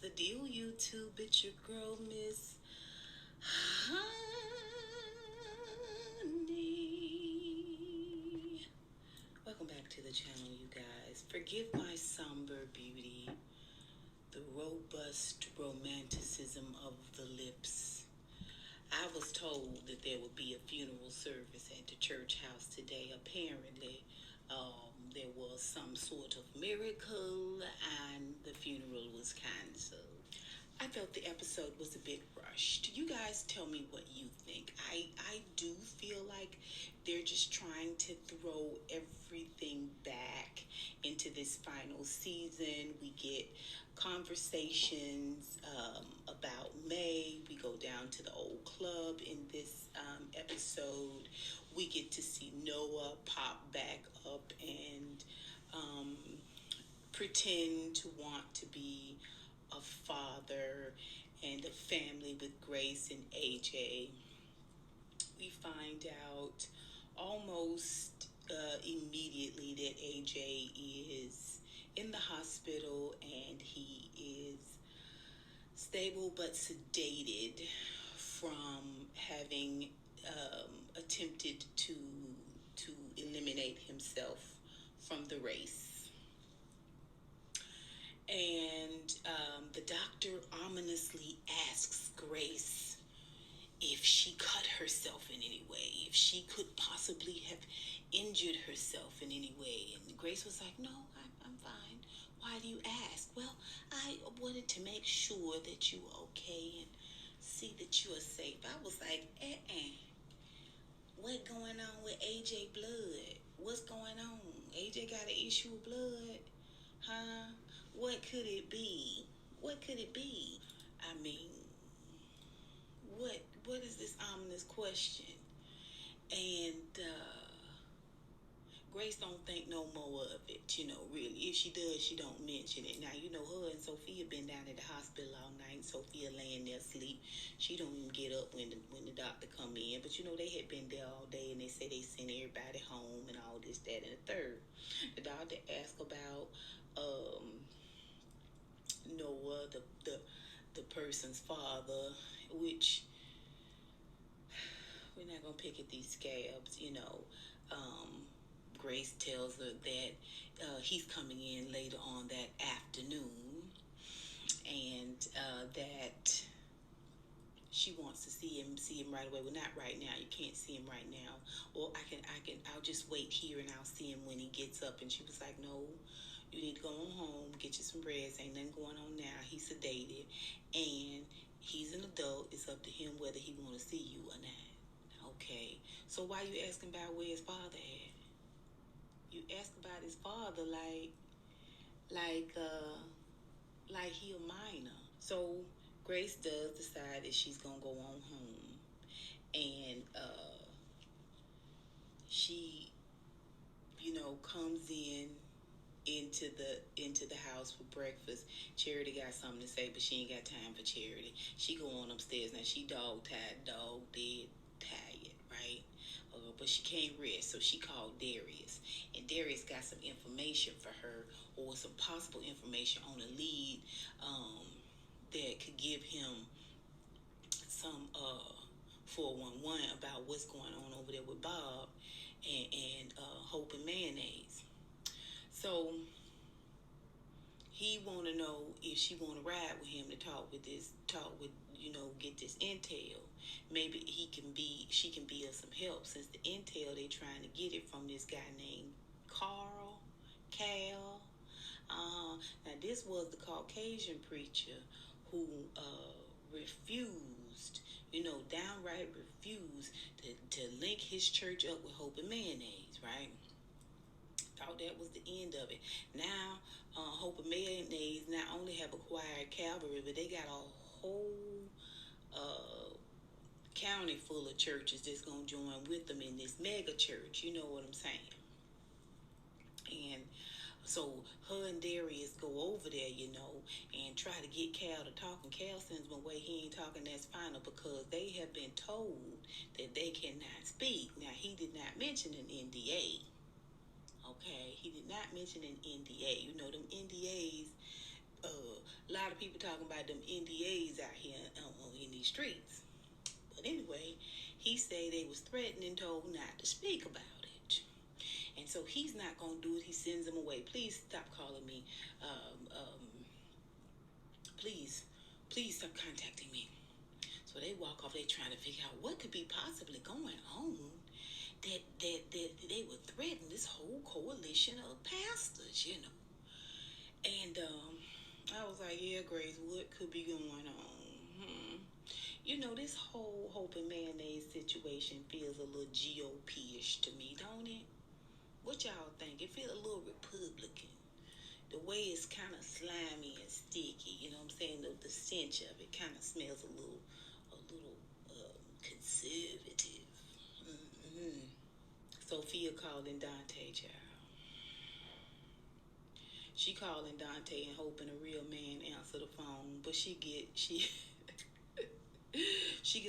the deal, YouTube? It's your girl, Miss Honey. Welcome back to the channel, you guys. Forgive my somber beauty, the robust romanticism of the lips. I was told that there would be a funeral service at the church house today. Apparently, there was some sort of miracle and the funeral was canceled. I felt the episode was a bit rushed. You guys tell me what you think. I do feel like they're just trying to throw everything back into this final season. We get conversations about May. We go down to the old club in this episode. We get to see Noah pop back up and pretend to want to be a father and a family with Grace and AJ. We find out almost immediately that AJ is in the hospital and he is stable but sedated from having attempted to eliminate himself from the race. And the doctor ominously asks Grace if she cut herself in any way, if she could possibly have injured herself in any way. And Grace was like, no, I'm fine. Why do you ask? Well, I wanted to make sure that you were okay and see that you are safe. I was like, what going on with AJ blood? What's going on? AJ got an issue with blood? Huh? What could it be? What could it be? I mean, what is this ominous question? And Grace don't think no more of it, really. If she does, she don't mention it. Now, her and Sophia been down at the hospital all night. Sophia laying there asleep. She don't even get up when the doctor come in. But, they had been there all day, and they said they sent everybody home and all this, that, and the third. The doctor asked about Noah, the person's father, which we're not gonna pick at these scabs, Grace tells her that he's coming in later on that afternoon, and that she wants to see him right away. Well, not right now. You can't see him right now. Or I'll just wait here and I'll see him when he gets up. And she was like, no, you need to go on home, get you some rest. Ain't nothing going on now. He's sedated, and he's an adult. It's up to him whether he want to see you or not. Okay. So why you asking about where his father at? You ask about his father like he a minor. So Grace does decide that she's gonna go on home, and she, comes into the house for breakfast. Charity got something to say, but she ain't got time for Charity. She go on upstairs. Now she dog dead tired, right? But she can't rest, so she called Darius, and Darius got some information for her, or some possible information on a lead that could give him some 411 about what's going on over there with Bob and Hope and Mayonnaise. So he want to know if she want to ride with him to talk with, get this intel. Maybe she can be of some help, since the intel they trying to get it from this guy named Cal. Now this was the Caucasian preacher who refused, downright refused to link his church up with Hope and Mayonnaise, right? Thought that was the end of it. Now, Hope and Mayonnaise not only have acquired Calvary, but they got a whole county full of churches that's going to join with them in this mega church. You know what I'm saying? And so her and Darius go over there, and try to get Cal to talk. And Cal sends him away. He ain't talking. That's final, because they have been told that they cannot speak. Now, he did not mention an NDA. Okay, he did not mention an NDA. Them NDAs, a lot of people people talking about them NDAs out here in these streets. But anyway, he said they was threatened and told not to speak about it. And so he's not going to do it. He sends them away. Please stop calling me. Please, please stop contacting me. So they walk off. They trying to figure out what could be possibly going on that they would threaten this whole coalition of pastors, And I was like, yeah, Grace, what could be going on? This whole hope and mayonnaise situation feels a little GOP-ish to me, don't it? What y'all think? It feels a little Republican. The way it's kind of slimy and sticky, you know what I'm saying? The stench of it kind of smells a little conservative. Mm-hmm. Sophia calling Dante, child. She calling Dante and hoping a real man answer the phone, but she get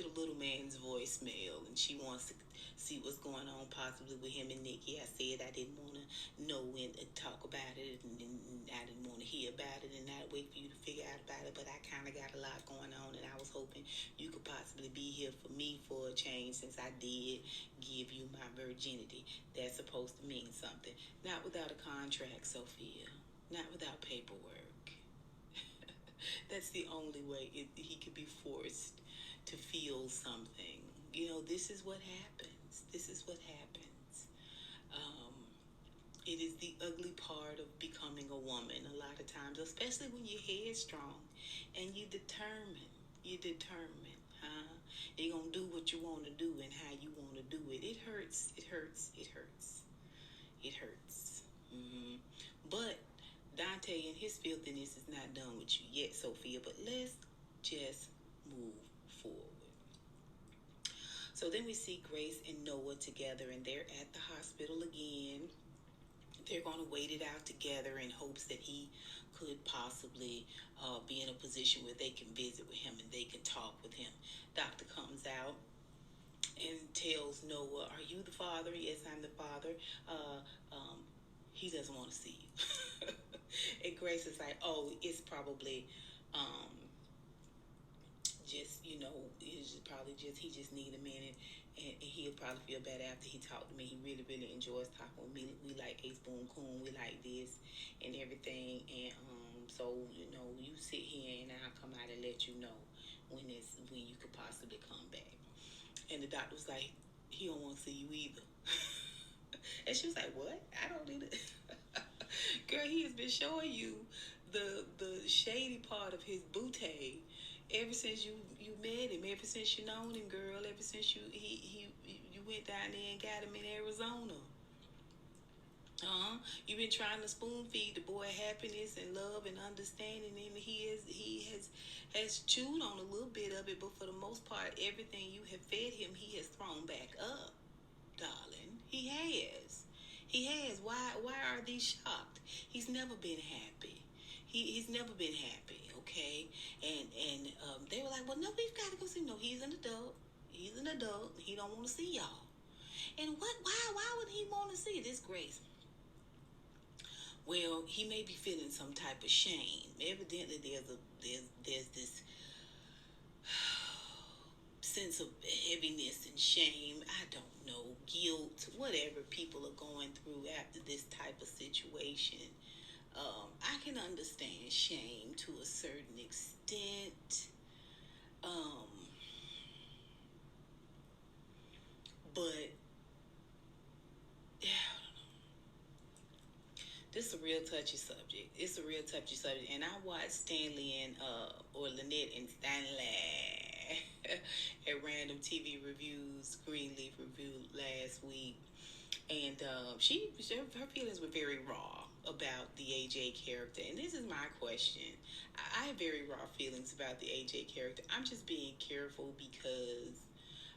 a little man's voicemail, and she wants to see what's going on possibly with him and Nikki. I said I didn't want to know when to talk about it, and I didn't want to hear about it, and not wait for you to figure out about it, but I kind of got a lot going on, and I was hoping you could possibly be here for me for a change, since I did give you my virginity. That's supposed to mean something. Not without a contract, Sophia. Not without paperwork. That's the only way he could be forced to feel something. This is what happens. This is what happens. It is the ugly part of becoming a woman a lot of times, especially when you're headstrong and you're determined. You're determined, huh? You're going to do what you want to do and how you want to do it. It hurts. It hurts. It hurts. It hurts. Mm-hmm. But Dante and his filthiness is not done with you yet, Sophia, but let's just move forward. So then we see Grace and Noah together, and they're at the hospital again. They're going to wait it out together in hopes that he could possibly be in a position where they can visit with him and they can talk with him. Doctor comes out and tells Noah, "Are you the father?" "Yes, I'm the father." He doesn't want to see you. And Grace is like, "Oh, it's probably just, it's probably just, he just need a minute, and he'll probably feel better after he talked to me. He really, really enjoys talking with me. We like Ace Boom Coon. We like this and everything. And so, you sit here and I'll come out and let you know when you could possibly come back." And the doctor was like, "He don't want to see you either." And she was like, "What? I don't need it." Girl, he has been showing you the shady part of his bootay ever since you met him, ever since you known him, girl, ever since you went down there and got him in Arizona. You've been trying to spoon feed the boy happiness and love and understanding, and he has chewed on a little bit of it, but for the most part, everything you have fed him, he has thrown back up, darling. He has. He has. Why are these shocked? He's never been happy. He's never been happy, okay? And they were like, "Well, no, we've got to go see him." No, he's an adult. He's an adult. He don't want to see y'all. And why would he want to see this, Grace? Well, he may be feeling some type of shame. Evidently, there's this sense of heaviness and shame. I don't know, guilt, whatever people are going through after this type of situation. I can understand shame to a certain extent, but this is a real touchy subject. It's a real touchy subject, and I watched Stanley and or Lynette and Stanley at Random TV Reviews, Greenleaf Review last week, and her feelings were very raw about the AJ character. And this is my question. I have very raw feelings about the AJ character. I'm just being careful because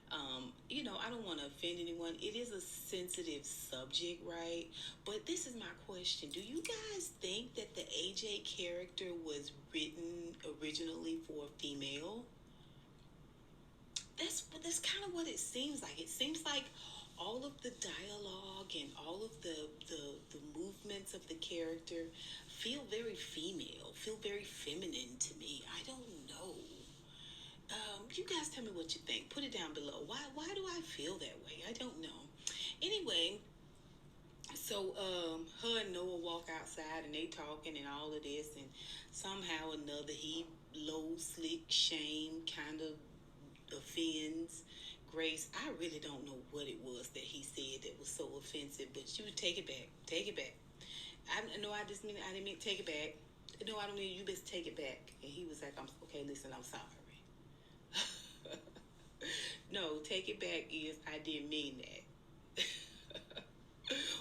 I don't want to offend anyone. It is a sensitive subject, right? But this is my question. Do you guys think that the AJ character was written originally for a female? That's kind of what it seems like. It seems like all of the dialogue and all of the movements of the character feel very female, feel very feminine to me. I don't know. You guys tell me what you think. Put it down below. Why do I feel that way? I don't know. Anyway, so her and Noah walk outside and they talking and all of this, and somehow or another he low slick shame kind of offends Grace. I really don't know what it was that he said that was so offensive, but you would take it back. Take it back. I didn't mean take it back. No, I don't mean you best take it back. And he was like, I'm okay, listen, I'm sorry. No, take it back is I didn't mean that.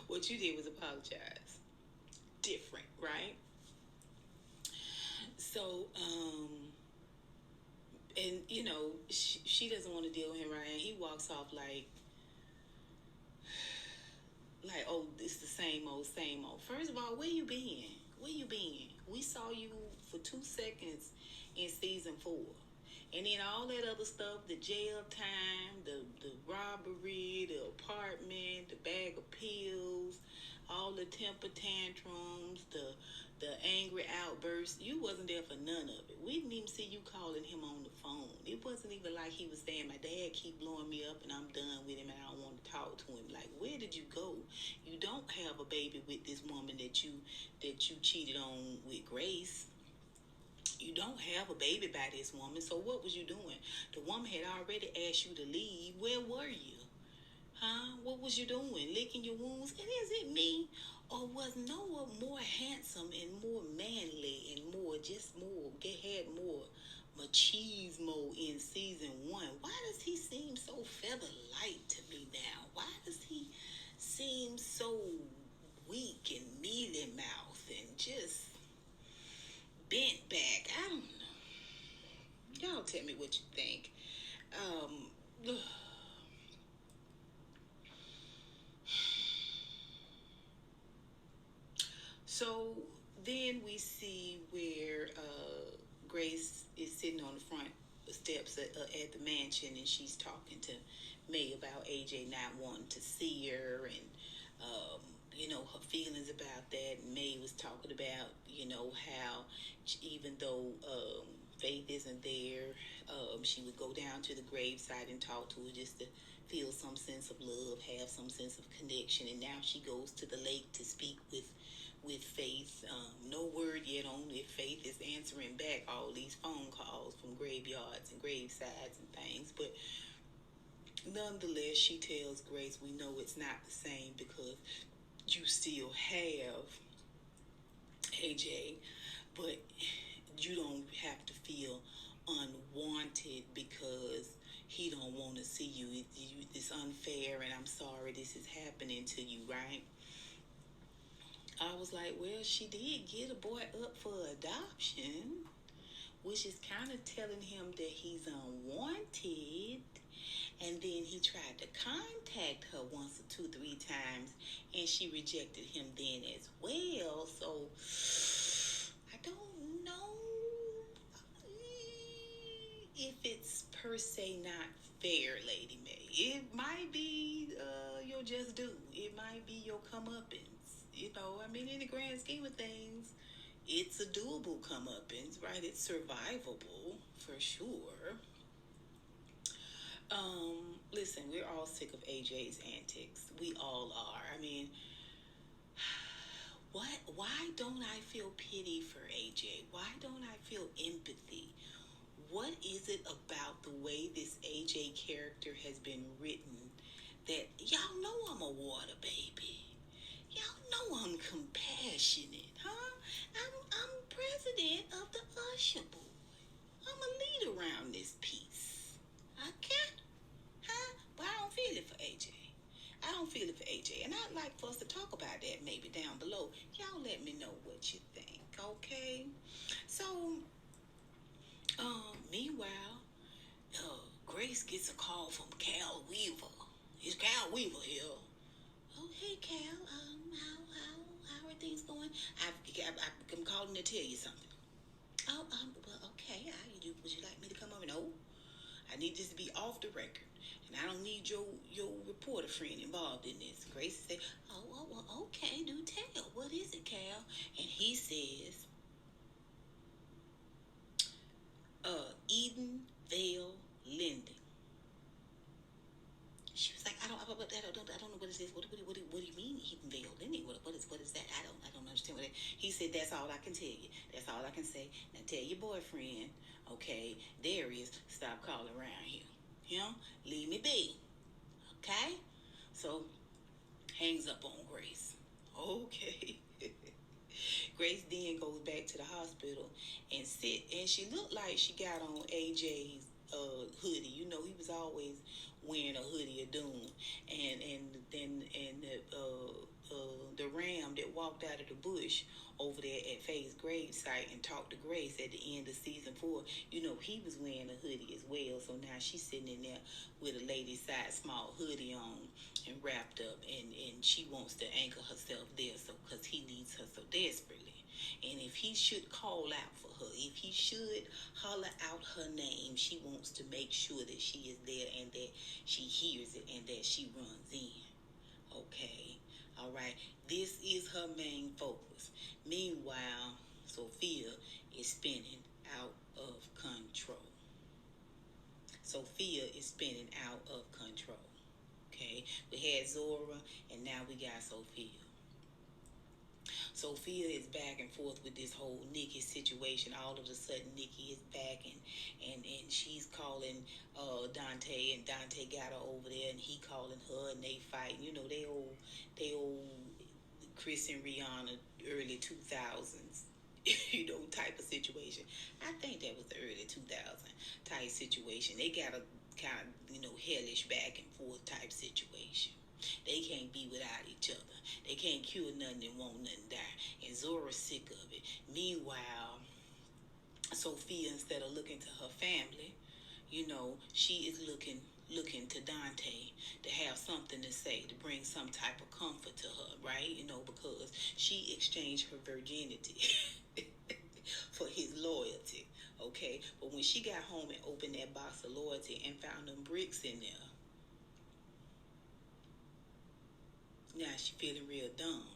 What you did was apologize. Different, right? So, and she doesn't want to deal with him, right? And he walks off like, oh, it's the same old, same old. First of all, where you been? Where you been? We saw you for 2 seconds in season 4. And then all that other stuff, the jail time, the robbery, the apartment, the bag of pills, all the temper tantrums, the angry outbursts, you wasn't there for none of it. We didn't even see you calling him on the phone. It wasn't even like he was saying, my dad keep blowing me up and I'm done with him and I don't want to talk to him. Like, where did you go? You don't have a baby with this woman that you cheated on with Grace. You don't have a baby by this woman, so what was you doing? The woman had already asked you to leave. Where were you? Huh? What was you doing? Licking your wounds? And is it me? Or was Noah more handsome and more manly and had more machismo in season 1? Why does he seem so feather light to me now? Why does he seem so weak and mealy mouth and just bent back? I don't know. Y'all tell me what you think. So then we see where Grace is sitting on the front steps at the mansion, and she's talking to May about AJ not wanting to see her, and her feelings about that. And May was talking about how even though Faith isn't there, she would go down to the graveside and talk to her just to feel some sense of love, have some sense of connection. And now she goes to the lake to speak with Faith. No word yet on if Faith is answering back all these phone calls from graveyards and gravesides and things. But nonetheless, she tells Grace, we know it's not the same because you still have AJ, but you don't have to feel unwanted because he don't want to see you. It's unfair, and I'm sorry this is happening to you, right? I was like, well, she did get a boy up for adoption, which is kind of telling him that he's unwanted. And then he tried to contact her once or 2-3 times, and she rejected him then as well. So I don't know if it's per se not fair, Lady May. It might be your just due. It might be your comeuppance. In the grand scheme of things, it's a doable comeuppance, right? It's survivable for sure. Listen, we're all sick of AJ's antics. We all are. Why don't I feel pity for AJ? Why don't I feel empathy? What is it about the way this AJ character has been written that y'all know I'm a water baby? Y'all know I'm compassionate, huh? I'm president of the Usher Boy. I'm a lead around this piece. Okay? Huh? But I don't feel it for AJ. I don't feel it for AJ. And I'd like for us to talk about that maybe down below. Y'all let me know what you think, okay? So, meanwhile, Grace gets a call from Cal Weaver. Is Cal Weaver here? Oh, hey, Cal. How are things going? I'm calling to tell you something. Oh, well, okay. Would you like me to come over? No. I need this to be off the record. And I don't need your reporter friend involved in this. Grace said, oh, well, okay, do tell. What is it, Cal? And he says, Eden Vale Lending. She was like, I don't know what it is. What do you mean Edenvale Lending? What is that? I don't understand what it. He said, that's all I can tell you. That's all I can say. Now tell your boyfriend, okay, Darius, stop calling around here. Him, leave me be. Okay? So hangs up on Grace. Okay. Grace then goes back to the hospital and she looked like she got on AJ's hoodie. You know, he was always wearing a hoodie of doom, and the ram that walked out of the bush over there at Faye's grave site and talked to Grace at the end of season 4. You know, he was wearing a hoodie as well. So now she's sitting in there with a lady size small hoodie on and wrapped up, and she wants to anchor herself there, so because he needs her so desperately. And if he should call out for her, if he should holler out her name, she wants to make sure that she is there and that she hears it and that she runs in. Okay, all right. This is her main focus. Meanwhile, Sophia is spinning out of control. Sophia is spinning out of control. Okay, we had Zora, and now we got Sophia. Sophia is back and forth with this whole Nikki situation. All of a sudden, Nikki is back, and she's calling Dante, and Dante got her over there, and he calling her, and they fighting. You know, they old Chris and Rihanna early 2000s. You know, type of situation. I think that was the early 2000 type situation. They got a kind of, you know, hellish back and forth type situation. They can't be without each other. They can't cure nothing and won't nothing die. And Zora's sick of it. Meanwhile, Sophia, instead of looking to her family, you know, she is looking to Dante to have something to say, to bring some type of comfort to her, right? You know, because she exchanged her virginity for his loyalty, okay? But when she got home and opened that box of loyalty and found them bricks in there, now she feeling real dumb.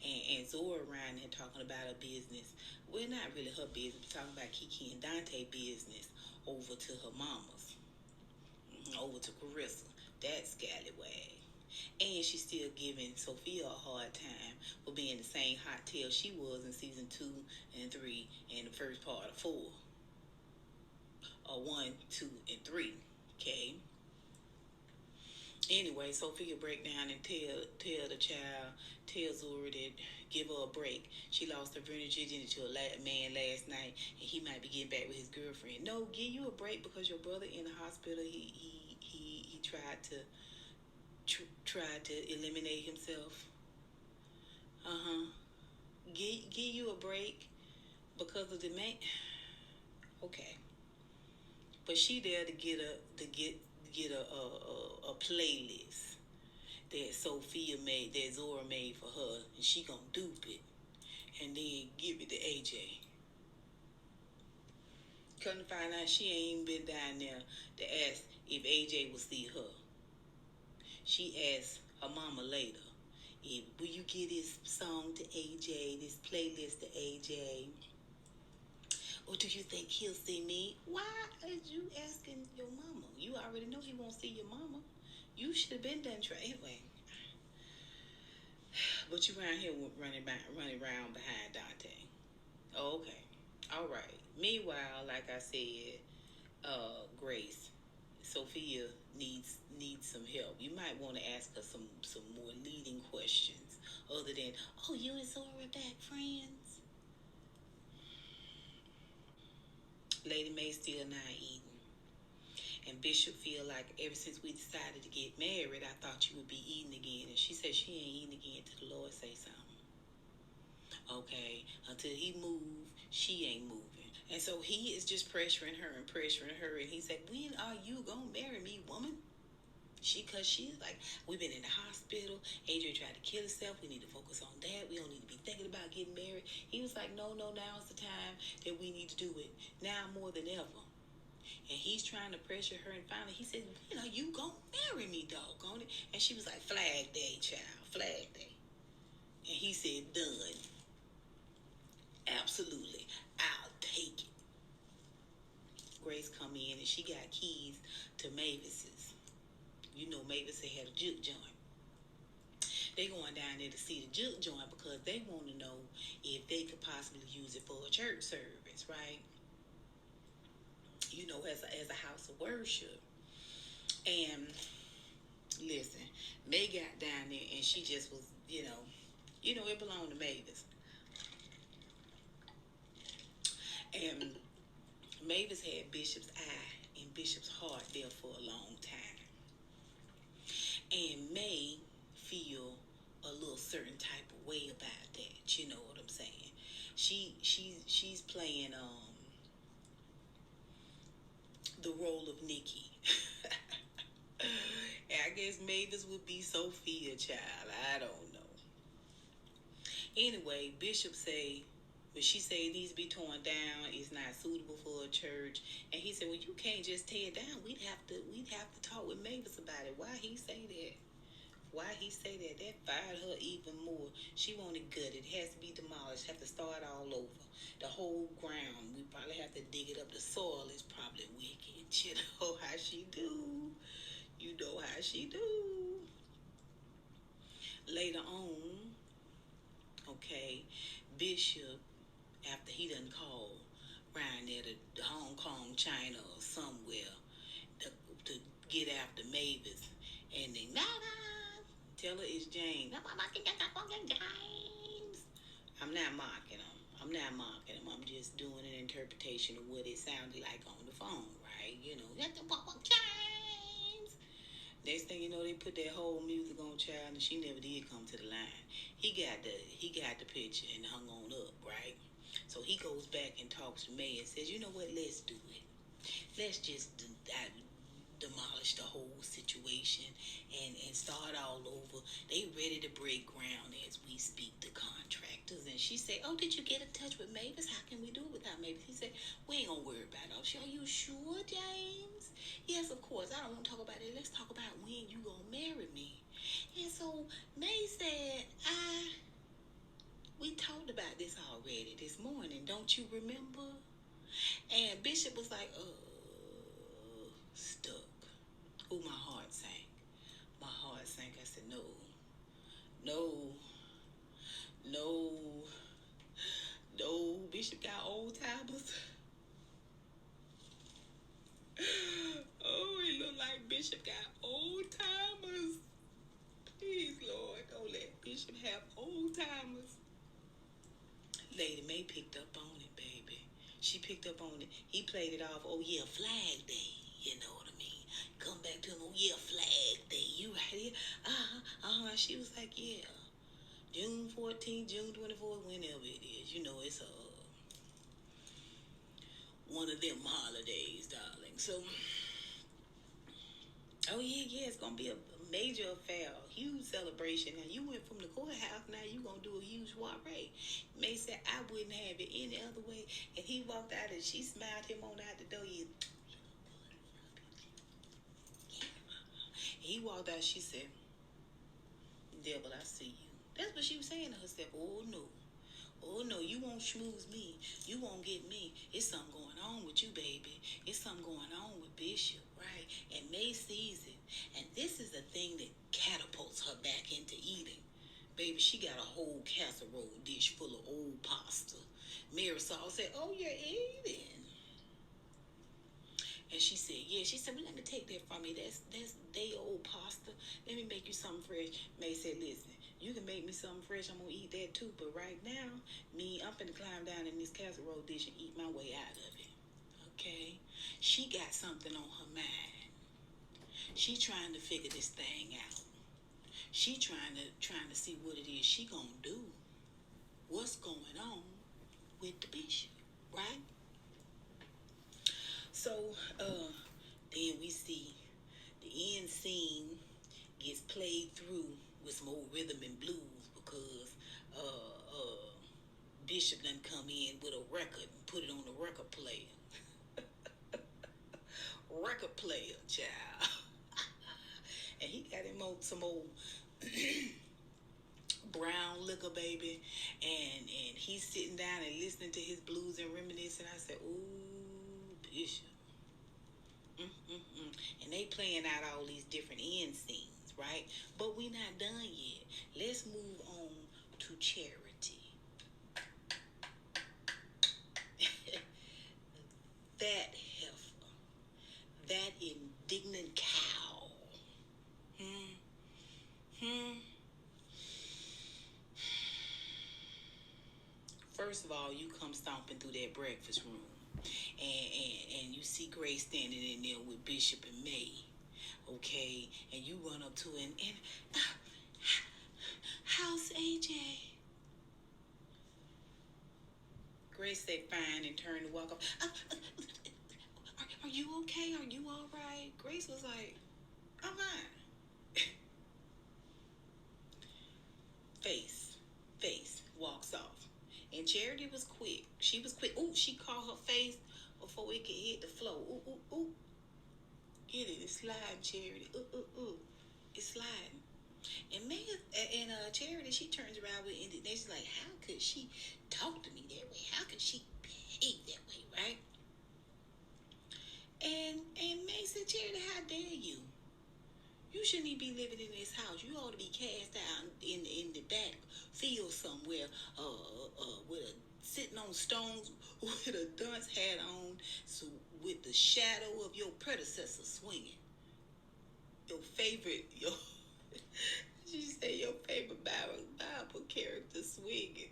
And Zora around there talking about her business. Well, not really her business, but talking about Kiki and Dante business over to her mama's. Over to Carissa. That scallywag. And she's still giving Sophia a hard time for being the same hot tail she was in season 2 and 3 and the first part of 4. Or 1, 2, and 3. Okay? Anyway, Sophia break down and tell the child, tell Zora that give her a break. She lost her virginity to a man last night, and he might be getting back with his girlfriend. No, give you a break because your brother in the hospital. He tried to eliminate himself. Give you a break because of the man. Okay, but she there to get a playlist that Sophia made, that Zora made for her, and she gonna dupe it and then give it to AJ. Come to find out, she ain't been down there to ask if AJ will see her. She asked her mama later, will you give this song to AJ, this playlist to AJ? Or do you think he'll see me? Why are you asking your mama? You already know he won't see your mama. You should have been done trying. Anyway. But you around here running around behind Dante. Oh, okay. All right. Meanwhile, like I said, Grace, Sophia needs some help. You might want to ask her some more leading questions other than, oh, you and Zora back friends? Lady May still not eating. And Bishop feel like ever since we decided to get married, I thought you would be eating again. And she said she ain't eating again till the Lord say something. Okay, until he move, she ain't moving. And so he is just pressuring her. And he said, when are you gonna marry me, woman? Cause she's like, we've been in the hospital. Adrian tried to kill herself. We need to focus on that. We don't need to be thinking about getting married. He was like, no, now's the time that we need to do it. Now more than ever. And he's trying to pressure her, and finally he said, you gonna marry me, doggone it. And she was like, Flag Day, child, Flag Day. And he said, done. Absolutely. I'll take it. Grace come in and she got keys to Mavis's. Mavis had a juke joint. They going down there to see the juke joint because they want to know if they could possibly use it for a church service, right? As a house of worship. And listen, May got down there and she just was, it belonged to Mavis. And Mavis had Bishop's eye and Bishop's heart there for a long time. And May feel a little certain type of way about that. You know what I'm saying? She's playing the role of Nikki. And I guess Mavis would be Sophia, child. I don't know. Anyway, Bishop say, when she say it needs to be torn down, it's not suitable for a church. And he said, well, you can't just tear it down. We'd have to talk with Mavis about it. Why he say that? Why he say that? That fired her even more. She wanted gutted. It has to be demolished. Have to start all over. The whole ground. We probably have to dig it up. The soil is probably wicked. You know how she do. You know how she do. Later on, okay, Bishop, after he done called around there to Hong Kong, China, or somewhere to get after Mavis, and they tell her it's James. I'm not mocking him. I'm just doing an interpretation of what it sounded like on the phone, right? James. Next thing you know, they put that whole music on, child, and she never did come to the line. He got the picture and hung on up, right? So he goes back and talks to May and says, you know what? Let's do it. Let's just demolish the whole situation and start all over. They ready to break ground as we speak, the contractors. And she said, oh, did you get in touch with Mavis? How can we do it without Mavis? He said, we ain't gonna worry about it. Are you sure, James? Yes, of course. I don't want to talk about it. Let's talk about when you gonna marry me. And so May said, we talked about this already this morning. Don't you remember? And Bishop was like, stuck. Oh, my heart sank. My heart sank. I said, no, Bishop got old timers. Oh, it looked like Bishop got old timers. Please, Lord, don't let Bishop have old timers. Lady May picked up on it, baby. She picked up on it. He played it off, oh, yeah, Flag Day. You know what I mean? Come back to him, oh, yeah, Flag Day. You right here? She was like, yeah. June 14th, June 24th, whenever it is. It's one of them holidays, darling. So, oh, yeah, it's going to be a major affair, a huge celebration. Now, you went from the courthouse, now you going to do a huge soiree. May said, I wouldn't have it any other way. And he walked out and she smiled him on out the door. He walked out, she said, devil, I see you. That's what she was saying to herself. Oh no, you won't schmooze me. You won't get me. It's something going on with you, baby. It's something going on with Bishop, right? And May sees it. And this is the thing that catapults her back into eating. Baby, she got a whole casserole dish full of old pasta. Marisol said, oh, you're eating. And she said, yeah. She said, well, let me take that from you. That's day old pasta. Let me make you something fresh. May said, listen, you can make me something fresh. I'm going to eat that too. But right now, I'm finna climb down in this casserole dish and eat my way out of it. Okay? She got something on her mind. She trying to figure this thing out. She trying to see what it is she going to do. What's going on with the bishop, right? So, then we see the end scene gets played through with some old rhythm and blues because Bishop done come in with a record and put it on the record player. record player, child. And he got him some old brown liquor, baby, and he's sitting down and listening to his blues and reminiscing. I said, ooh, Bishop. Mm-mm-mm. And they playing out all these different end scenes, right? But we not done yet. Let's move on to Charity. That heifer, that indignant cow. Hmm. Hmm. First of all, you come stomping through that breakfast room, and you see Grace standing in there with Bishop and May, okay? And you run up to her and uh, how's AJ? Grace said fine and turned to walk off. Are you okay? Are you all right? Grace was like, I'm fine. Face, face, walks off. And Charity was quick. She was quick. Ooh, she caught her face before it could hit the floor. Ooh, ooh, ooh. Get it. It's sliding, Charity. Ooh, ooh, ooh. It's sliding. And Megan and Charity, she turns around with indignation, like, how could she talk to me that way? How could she behave that way, right? And Meg said, Charity, how dare you? You shouldn't even be living in this house. You ought to be cast out in the back field somewhere, with a sitting on stones with a dunce hat on, so with the shadow of your predecessor swinging. Your favorite, your she said your favorite Bible character swinging,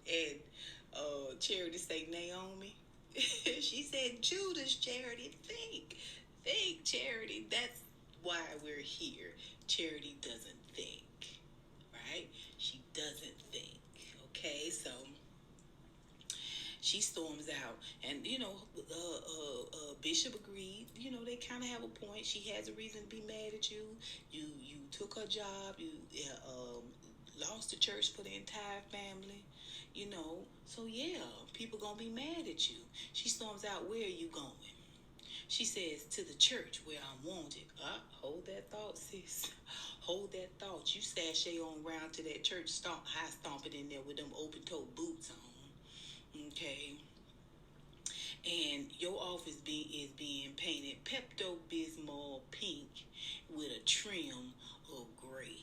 and Charity say Naomi. She said Judas. Charity, think, Charity. That's why we're here. Charity doesn't think, right? She doesn't think. Okay, so she storms out, and Bishop agreed. They kind of have a point. She has a reason to be mad at you. You took her job. You lost the church for the entire family. So yeah, people gonna be mad at you. She storms out. Where are you going? She says, to the church where I'm wanted. Hold that thought, sis. Hold that thought. You sashay on round to that church, high stomping in there with them open toe boots on. Okay. And your office is being painted Pepto Bismol pink with a trim of gray.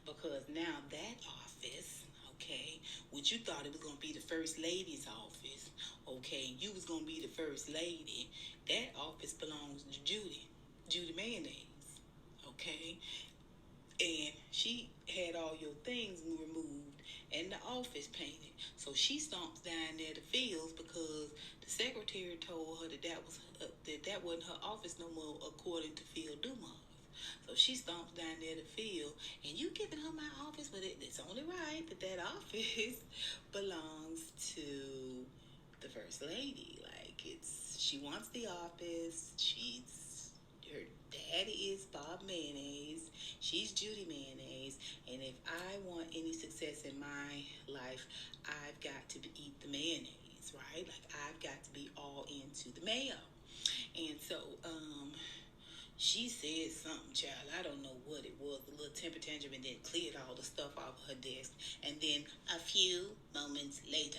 Because now that office, okay, which you thought it was going to be the first lady's office, okay, you was going to be the first lady, that office belongs to Judy Mayonnaise, okay? And she had all your things removed and the office painted. So she stomps down there to Fields because the secretary told her that wasn't her office no more, according to Phil Dumas. So she stomps down there to Phil, and you giving her my office, but it's only right that office belongs to the first lady. Like, she wants the office. Her daddy is Bob Mayonnaise. She's Judy Mayonnaise. And if I want any success in my life, I've got to eat the mayonnaise, right? Like, I've got to be all into the mayo. And so, she said something, child. I don't know what it was. A little temper tantrum, and then cleared all the stuff off her desk. And then a few moments later,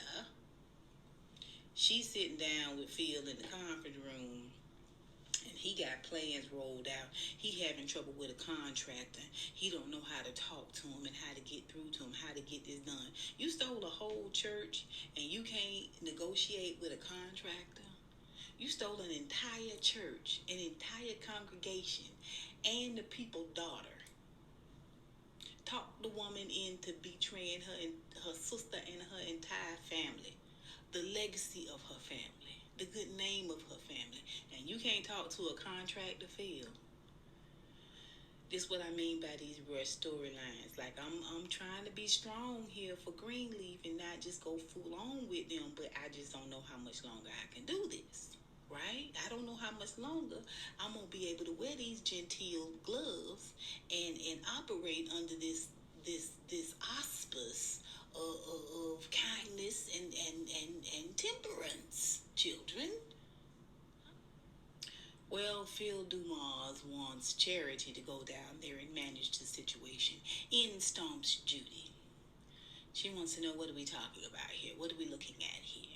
she's sitting down with Phil in the conference room, and he got plans rolled out. He having trouble with a contractor. He don't know how to talk to him and how to get through to him, how to get this done. You stole a whole church, and you can't negotiate with a contractor. You stole an entire church, an entire congregation, and the people's daughter. Talked the woman into betraying her sister and her entire family, the legacy of her family, the good name of her family, and you can't talk to a contractor, Phil. This is what I mean by these rush storylines. Like, I'm trying to be strong here for Greenleaf and not just go full on with them, but I just don't know how much longer I can do this. Right? I don't know how much longer I'm gonna be able to wear these genteel gloves and operate under this auspice of kindness and temperance, children. Well, Phil Dumas wants Charity to go down there and manage the situation. In stomps Judy. She wants to know, what are we talking about here? What are we looking at here?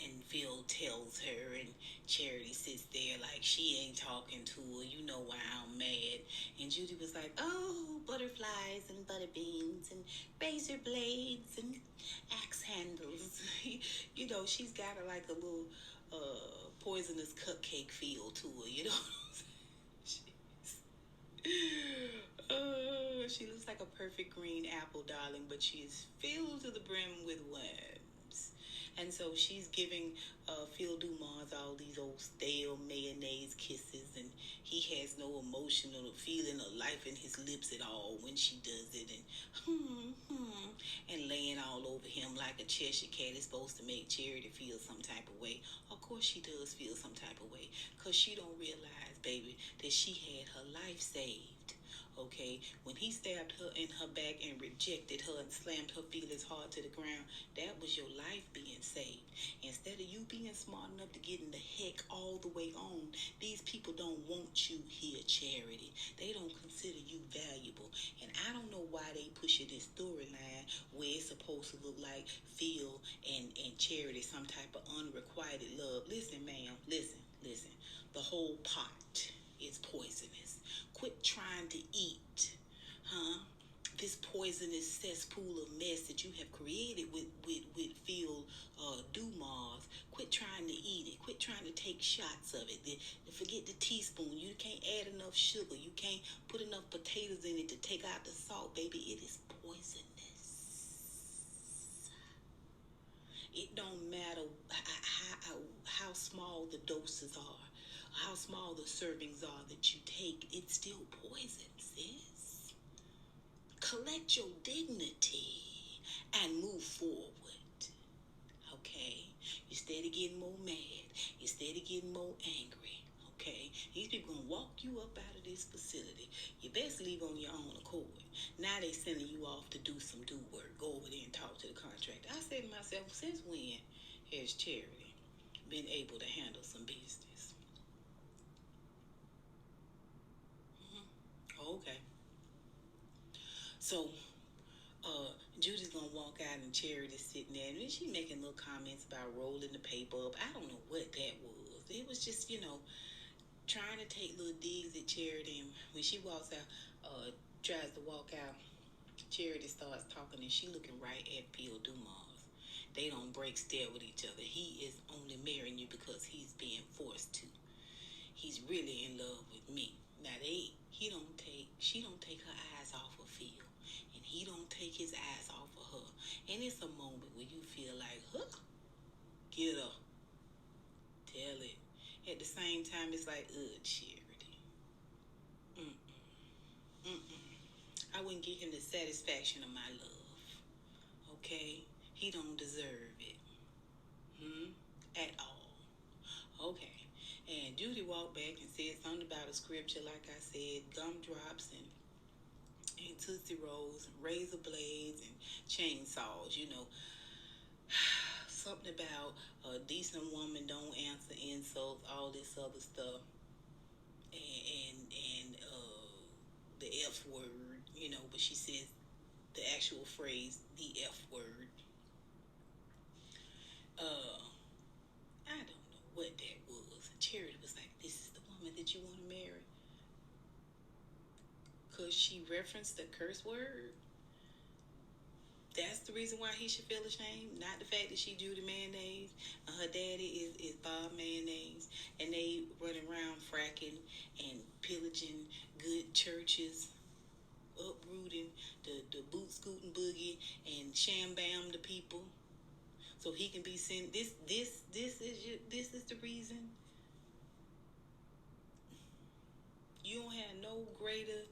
And Phil tells her, and Charity sits there like she ain't talking to her. You know why I'm mad. And Judy was like, oh, butterflies and butter beans and razor blades and axe handles. You know, she's got her like a little poisonous cupcake feel to her, you know what I'm saying? She looks like a perfect green apple, darling, but she is filled to the brim with worms. And so she's giving Phil Dumas all these old stale mayonnaise kisses, and he has no emotional feeling or life in his lips at all when she does it, and laying all over him like a Cheshire cat is supposed to make Charity feel some type of way. Of course she does feel some type of way, because she don't realize, baby, that she had her life saved. Okay, when he stabbed her in her back and rejected her and slammed her feelings hard to the ground, that was your life being saved. Instead of you being smart enough to get in the heck all the way on, these people don't want you here, Charity. They don't consider you valuable. And I don't know why they pushing this storyline where it's supposed to look like Phil and Charity, some type of unrequited love. Listen, ma'am, listen. The whole pot is poisonous. Quit trying to eat, this poisonous cesspool of mess that you have created with Phil Dumas. Quit trying to eat it. Quit trying to take shots of it. Forget the teaspoon. You can't add enough sugar. You can't put enough potatoes in it to take out the salt, baby. It is poisonous. It don't matter how small the doses are, how small the servings are that you take. It's still poison, sis. Collect your dignity and move forward. Okay? Instead of getting more mad, instead of getting more angry. Okay? These people gonna walk you up out of this facility. You best leave on your own accord. Now they sending you off to do some work. Go over there and talk to the contractor. I said to myself, since when has Charity been able to handle some business? Okay. So Judy's gonna walk out and Charity's sitting there, and she making little comments about rolling the paper up. I don't know what that was. It was just, trying to take little digs at Charity. And when she walks out, tries to walk out, Charity starts talking, and she looking right at Phil Dumas. They don't break stare with each other. He is only marrying you because he's being forced to. He's really in love with me. Now she don't take her eyes off of Phil, and he don't take his eyes off of her. And it's a moment where you feel like, get up, tell it. At the same time, it's like, Charity. I wouldn't give him the satisfaction of my love. Okay? He don't deserve it. At all. Okay. And Judy walked back and said something about a scripture, like I said, gumdrops and Tootsie Rolls and razor blades and chainsaws, something about a decent woman don't answer insults, all this other stuff, and the F word, but she says the actual phrase, the F word. I don't know what that was. Charity was like, this is the woman that you want to marry? Because she referenced the curse word? That's the reason why he should feel ashamed, not the fact that she drew the mayonnaise. Her daddy is Bob Mayonnaise, and they running around fracking and pillaging good churches, uprooting the boot scooting boogie and sham bam the people, so he can be sent. This is the reason. You don't have no greater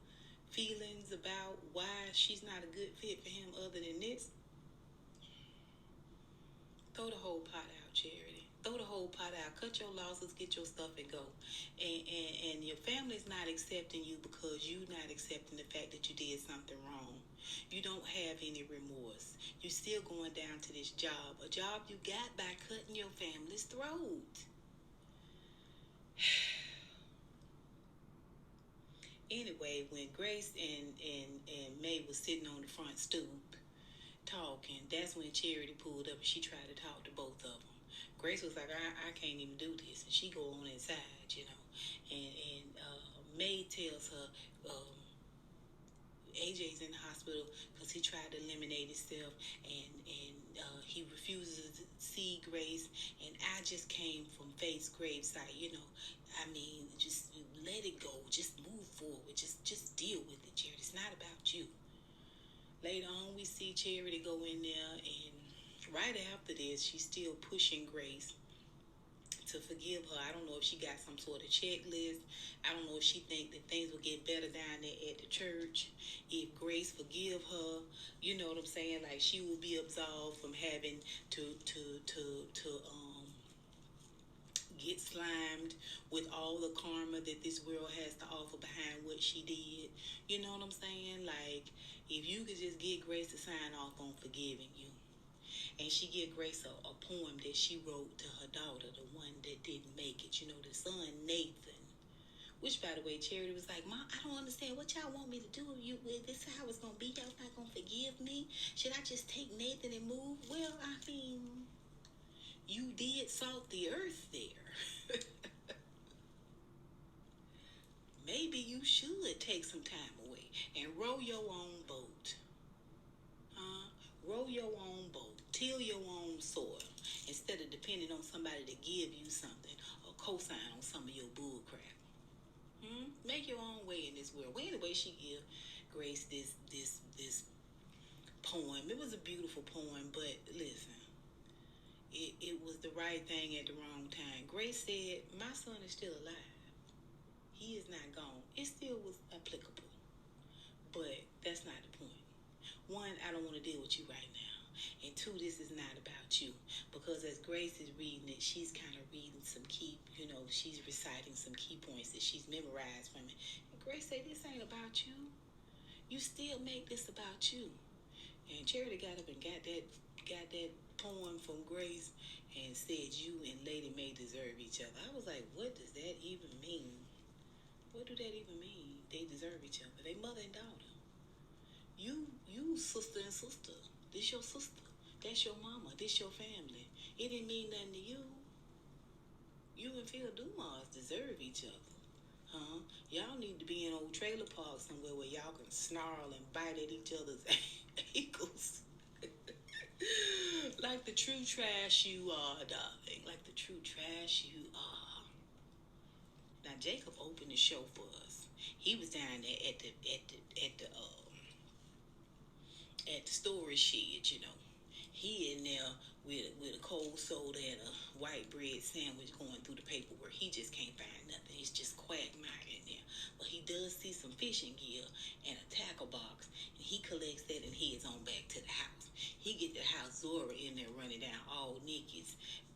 feelings about why she's not a good fit for him other than this. Throw the whole pot out, Charity. Throw the whole pot out. Cut your losses, get your stuff, and go. And your family's not accepting you because you're not accepting the fact that you did something wrong. You don't have any remorse. You're still going down to this job, a job you got by cutting your family's throat. Anyway, when Grace and May was sitting on the front stoop talking, that's when Charity pulled up and she tried to talk to both of them. Grace was like, I can't even do this. And she go on inside, you know. And May tells her, AJ's in the hospital because he tried to eliminate himself, and he refuses to see Grace. And I just came from Faith's gravesite, you know. I mean, just let it go. Just move forward. Just deal with it, Charity. It's not about you. Later on, we see Charity go in there, and right after this, she's still pushing Grace to forgive her. I don't know if she got some sort of checklist. I don't know if she think that things will get better down there at the church if Grace forgive her. You know what I'm saying? Like she will be absolved from having to get slimed with all the karma that this world has to offer behind what she did. You know what I'm saying? Like if you could just get Grace to sign off on forgiving you, and she gave Grace a poem that she wrote to her daughter, the one that didn't make it, you know, the son Nathan. Which, by the way, Charity was like, Mom, I don't understand what y'all want me to do with you. With this is how it's gonna be. Y'all not gonna forgive me. Should I just take Nathan and move? Well, I mean, you did salt the earth there. Maybe you should take some time away and row your own boat. Row your own boat, till your own soil, instead of depending on somebody to give you something or co-sign on some of your bull crap. Make your own way in this world. Well, anyway, she give Grace this poem. It was a beautiful poem, but listen, it was the right thing at the wrong time. Grace said, "My son is still alive. He is not gone." It still was applicable, but that's not the point. One, I don't want to deal with you right now. And two, this is not about you. Because as Grace is reading it, she's kind of reading some key, you know, she's reciting some key points that she's memorized from it. And Grace said, this ain't about you. You still make this about you. And Charity got up and got that poem from Grace and said, you and Lady May deserve each other. I was like, what does that even mean? What do that even mean? They deserve each other. They mother and daughter. You sister and sister. This your sister. That's your mama. This your family. It didn't mean nothing to you. You and Phil Dumas deserve each other. Huh? Y'all need to be in old trailer park somewhere where y'all can snarl and bite at each other's ankles. Like the true trash you are, darling. Like the true trash you are. Now Jacob opened the show for us. He was down there at the storage shed, you know. He in there with a cold soda and a white bread sandwich going through the paperwork. He just can't find nothing. It's just quagmire in there. But he does see some fishing gear and a tackle box, and he collects that and heads on back to the house. He get to the house, Zora in there running down all Nikki's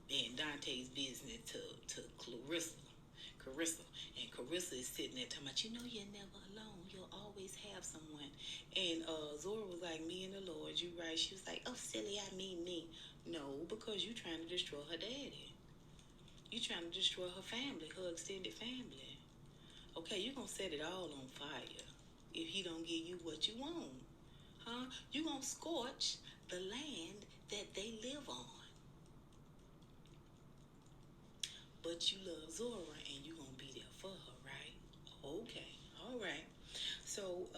and Dante's business to Carissa. And Carissa is sitting there talking about, you know, you're never alone. You'll always have someone. And Zora was like, me and the Lord, you right. She was like, oh, silly, I mean me. No, because you trying to destroy her daddy. You trying to destroy her family, her extended family. Okay, you're going to set it all on fire if he don't give you what you want. Huh? You're going to scorch the land that they live on. But you love Zora and you're going to be there for her, right? Okay, all right. So,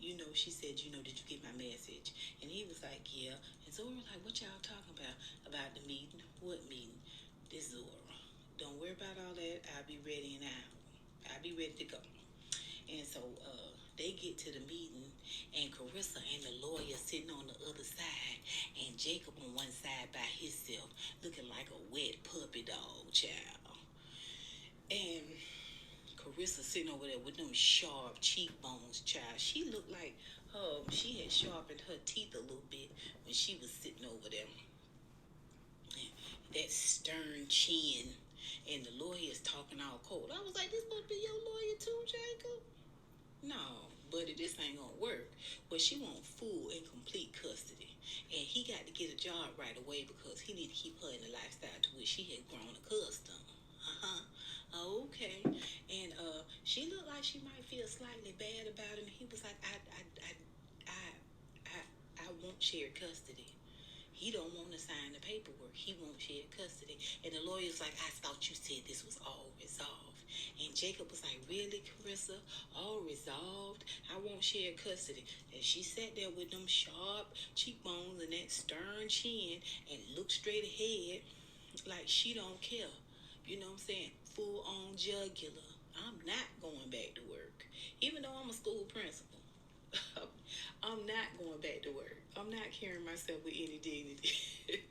you know, she said, you know, did you get my message? And he was like, yeah. And Zora was like, what y'all talking about? About the meeting? What meeting? This Zora. Don't worry about all that. I'll be ready in an hour. I'll be ready to go. And so, they get to the meeting, and Carissa and the lawyer sitting on the other side, and Jacob on one side by himself, looking like a wet puppy dog, child. And Carissa sitting over there with them sharp cheekbones, child. She looked like she had sharpened her teeth a little bit when she was sitting over there. And that stern chin, and the lawyer is talking all cold. I was like, this supposed to be your lawyer too, Jacob? No, buddy, this ain't gonna work. But she want full and complete custody. And he got to get a job right away because he need to keep her in the lifestyle to which she had grown accustomed. Uh-huh. Oh, okay. And she looked like she might feel slightly bad about him. He was like, I won't share custody. He don't want to sign the paperwork. He won't share custody. And the lawyer's like, I thought you said this was all resolved. And Jacob was like, really, Carissa? All resolved? I won't share custody. And she sat there with them sharp cheekbones and that stern chin and looked straight ahead like she don't care. You know what I'm saying? Full on jugular. I'm not going back to work. Even though I'm a school principal. I'm not going back to work. I'm not carrying myself with any dignity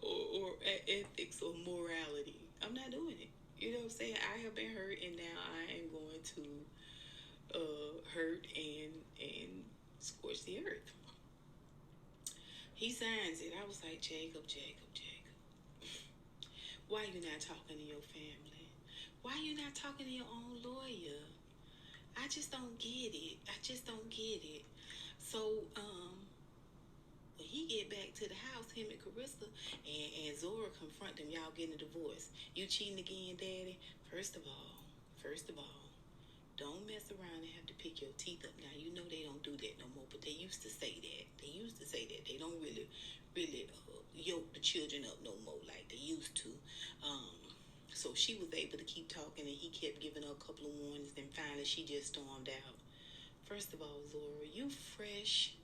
or ethics or morality. I'm not doing it. You know what I'm saying? I have been hurt, and now I am going to hurt and scorch the earth. He signs it. I was like, Jacob, Jacob, Jacob. Why you not talking to your family? Why you not talking to your own lawyer? I just don't get it. I just don't get it. So, when he get back to the house, him and Carissa and Zora confront them. Y'all getting a divorce. You cheating again, Daddy? First of all, don't mess around and have to pick your teeth up. Now you know they don't do that no more, but they used to say that. They used to say that. They don't really yoke the children up no more like they used to. Um, so she was able to keep talking, and he kept giving her a couple of warnings. Then finally, she just stormed out. First of all, Zora, you fresh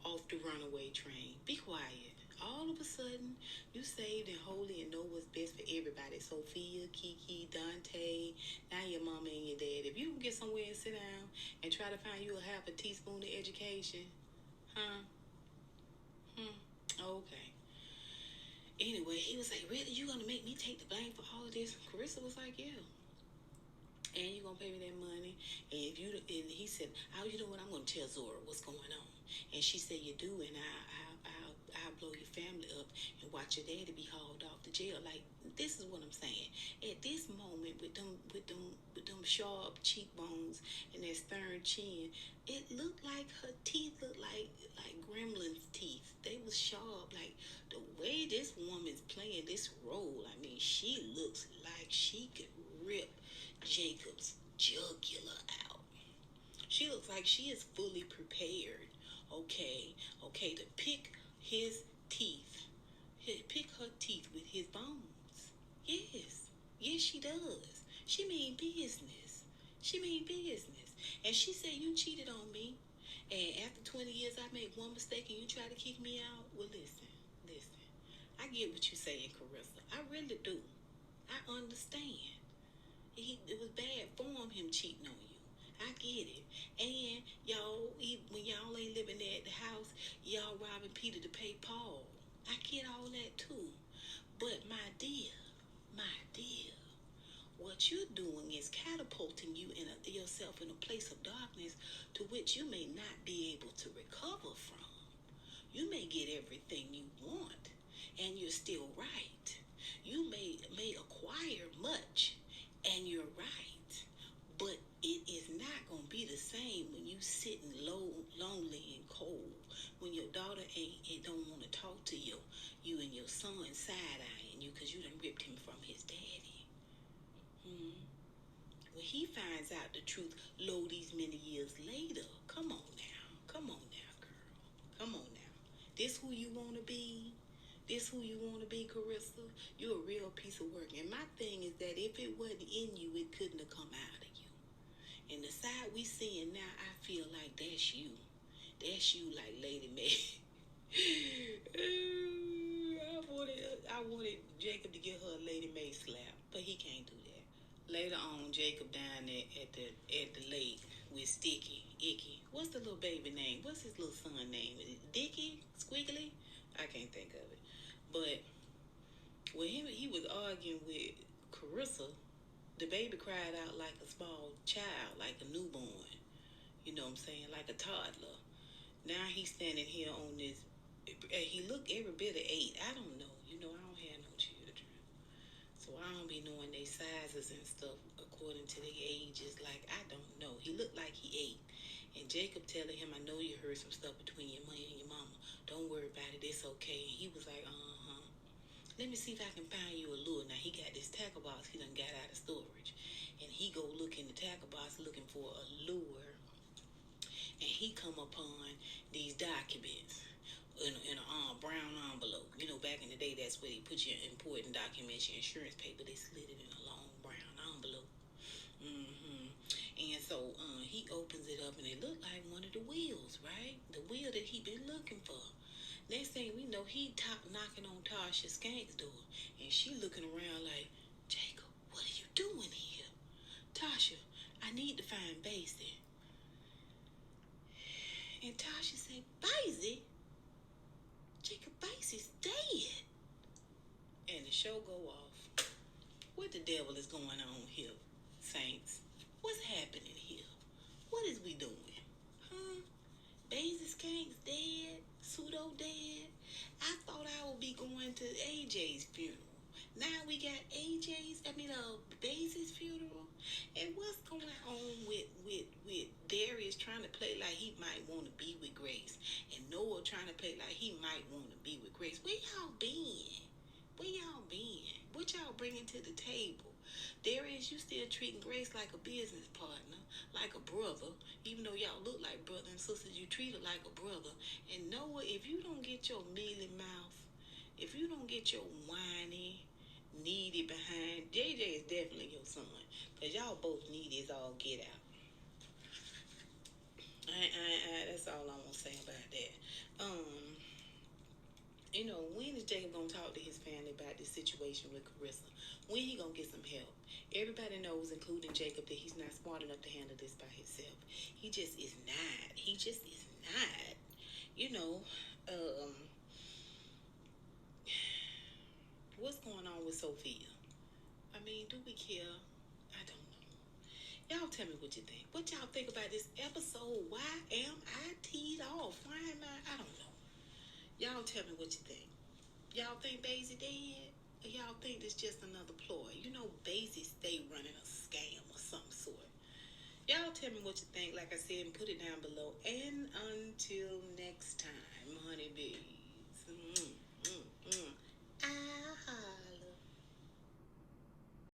off the runaway train. Be quiet. All of a sudden, you saved and holy and know what's best for everybody. Sophia, Kiki, Dante, now your mama and your dad. If you can get somewhere and sit down and try to find you a half a teaspoon of education, huh? Okay. Anyway, he was like, really? You gonna make me take the blame for all of this? Carissa was like, yeah. And you gonna pay me that money. And if you and he said, "How you know what? I'm gonna tell Zora what's going on." And she said, "You do, and I'll blow your family up and watch your daddy be hauled off to jail." Like this is what I'm saying. At this moment, with them sharp cheekbones and that stern chin, it looked like her teeth looked like gremlin's teeth. They was sharp. Like the way this woman's playing this role. I mean, she looks like she could rip Jacob's jugular out. She looks like she is fully prepared, okay, to pick his teeth, pick her teeth with his bones. Yes, she does. She mean business. She mean business. And she said, you cheated on me. And after 20 years, I made one mistake and you try to kick me out. Well, listen. I get what you're saying, Carissa. I really do. I understand. It was bad form him cheating on you. I get it. And when y'all ain't living at the house, y'all robbing Peter to pay Paul. I get all that too. But my dear, what you're doing is catapulting yourself in a place of darkness to which you may not be able to recover from. You may get everything you want, and you're still right. You may acquire much, and you're right. But it is not going to be the same when you sitting low, lonely, and cold. When your daughter ain't don't want to talk to you and your son side eyeing you because you done ripped him from his daddy. When he finds out the truth, lo, these many years later, come on now, girl, come on now. This who you want to be? This who you want to be, Carissa? You're a real piece of work. And my thing is that if it wasn't in you, it couldn't have come out of you. And the side we seeing now, I feel like that's you. That's you, like Lady May. I wanted Jacob to give her a Lady May slap, but he can't do that. Later on, Jacob down at the lake with Sticky, Icky. What's the little baby name? What's his little son name? Is it Dicky? Squiggly? I can't think of it. But when he was arguing with Carissa, the baby cried out like a small child, like a newborn. You know what I'm saying? Like a toddler. Now he's standing here on this. He looked every bit of 8. I don't know. You know, I don't have no children. So I don't be knowing their sizes and stuff according to their ages. Like, I don't know. He looked like he 8. And Jacob telling him, I know you heard some stuff between your mother and your mama. Don't worry about it. It's okay. And he was like, uh-huh. Let me see if I can find you a lure. Now he got this tackle box he done got out of storage. And he go look in the tackle box looking for a lure. And he come upon these documents in a brown envelope. You know, back in the day, that's where they put your important documents, your insurance paper. They slid it in a long brown envelope. And so he opens it up, and it looked like one of the wheels, right? The wheel that he been looking for. Next thing we know, he knocking on Tasha Skank's door, and she looking around like, Jacob, what are you doing here? Tasha, I need to find Basie. And Tasha said, Basie? Jacob, Basie's dead. And the show go off. What the devil is going on here, Saints? What's happening here? What is we doing? Huh? Basie Skank's dead? Pseudo dead? I thought I would be going to AJ's funeral. Now we got Basie's funeral. And what's going on with Darius trying to play like he might want to be with Grace, and Noah trying to play like he might want to be with Grace? Where y'all been? What y'all bringing to the table? Darius, you still treating Grace like a business partner, like a brother. Even though y'all look like brother and sisters, you treat her like a brother. And Noah, if you don't get your mealy mouth, if you don't get your whiny, needy behind, JJ is definitely your son. Because y'all both needy as all get out. That's all I want to say about that. When is Jacob gonna talk to his family about this situation with Carissa? When he gonna get some help? Everybody knows, including Jacob, that he's not smart enough to handle this by himself. He just is not. What's going on with Sophia? I mean, do we care? I don't know. Y'all tell me what you think. What y'all think about this episode? Why am I teed off? Why am I don't know. Y'all tell me what you think. Y'all think Basie dead? Or y'all think this just another ploy? Basie stay running a scam or some sort. Y'all tell me what you think. Like I said, and put it down below. And until